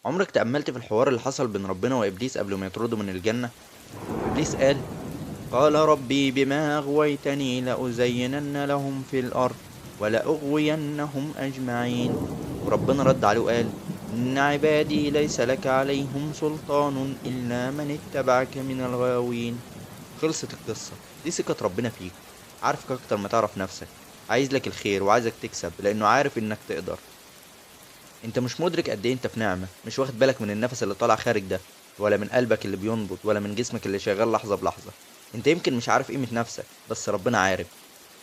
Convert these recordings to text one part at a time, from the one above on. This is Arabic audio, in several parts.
عمرك تأملت في الحوار اللي حصل بين ربنا وإبليس قبل ما يطرده من الجنة؟ إبليس قال ربي بما أغويتني لأزينن لهم في الأرض ولأغوينهم أجمعين. وربنا رد عليه وقال: إن عبادي ليس لك عليهم سلطان إلا من اتبعك من الغاوين. خلصت القصة. دي ثقة ربنا فيك، عارفك أكتر ما تعرف نفسك، عايز لك الخير وعايزك تكسب لأنه عارف إنك تقدر. انت مش مدرك قد ايه انت في نعمة، مش واخد بالك من النفس اللي طالع خارج ده، ولا من قلبك اللي بينبض، ولا من جسمك اللي شغال لحظة بلحظة. انت يمكن مش عارف قيمة نفسك، بس ربنا عارف.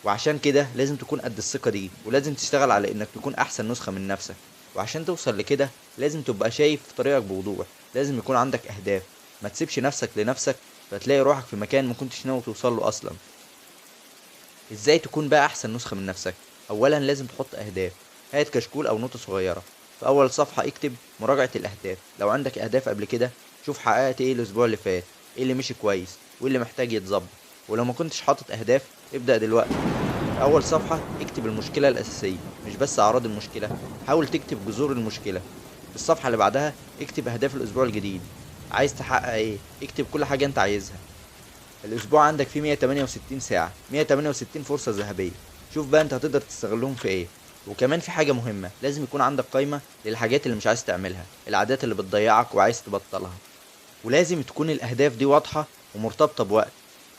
وعشان كده لازم تكون قد الثقة دي، ولازم تشتغل على انك تكون احسن نسخة من نفسك. وعشان توصل لكده لازم تبقى شايف طريقك بوضوح، لازم يكون عندك اهداف. ما تسيبش نفسك لنفسك فتلاقي روحك في مكان ما كنتش ناوي توصل له اصلا. ازاي تكون بقى احسن نسخة من نفسك؟ اولا لازم تحط اهداف. هات كشكول او نوتة صغيرة، في اول صفحة اكتب مراجعة الاهداف. لو عندك اهداف قبل كده، شوف حققت ايه الاسبوع اللي فات، ايه اللي مشي كويس وايه اللي محتاج يتظبط. ولو ما كنتش حاطط اهداف، ابدأ دلوقتي. في اول صفحة اكتب المشكلة الاساسية، مش بس اعراض المشكلة، حاول تكتب جذور المشكلة. في الصفحة اللي بعدها اكتب اهداف الاسبوع الجديد. عايز تحقق ايه؟ اكتب كل حاجة انت عايزها. الاسبوع عندك فيه 168 ساعة، 168 فرصة ذهبية. شوف بقى انت هتقدر تستغلهم في ايه. وكمان في حاجة مهمة، لازم يكون عندك قائمة للحاجات اللي مش عايز تعملها، العادات اللي بتضيعك وعايز تبطلها. ولازم تكون الاهداف دي واضحة ومرتبطة بوقت.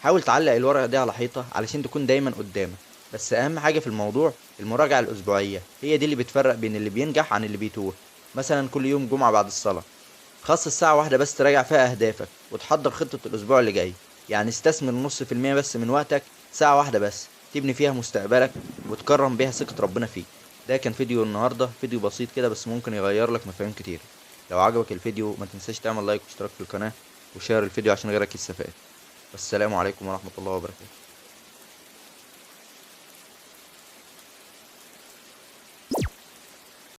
حاول تعلق الورقة دي على حيطة علشان تكون دايما قدامك. بس اهم حاجة في الموضوع المراجعة الاسبوعية، هي دي اللي بتفرق بين اللي بينجح عن اللي بيتوه. مثلا كل يوم جمعة بعد الصلاة خصص ساعة واحدة بس تراجع فيها أهدافك وتحضر خطة الأسبوع اللي جاي. يعني استثمر 0.5% بس من وقتك، ساعة واحدة بس تبني فيها مستقبلك وتكرم بيها ثقة ربنا فيك. ده كان فيديو النهاردة، فيديو بسيط كده بس ممكن يغير لك مفاهيم كتير. لو عجبك الفيديو ما تنساش تعمل لايك واشتراك في القناة وشير الفيديو عشان غيرك يستفاد. والسلام عليكم ورحمة الله وبركاته.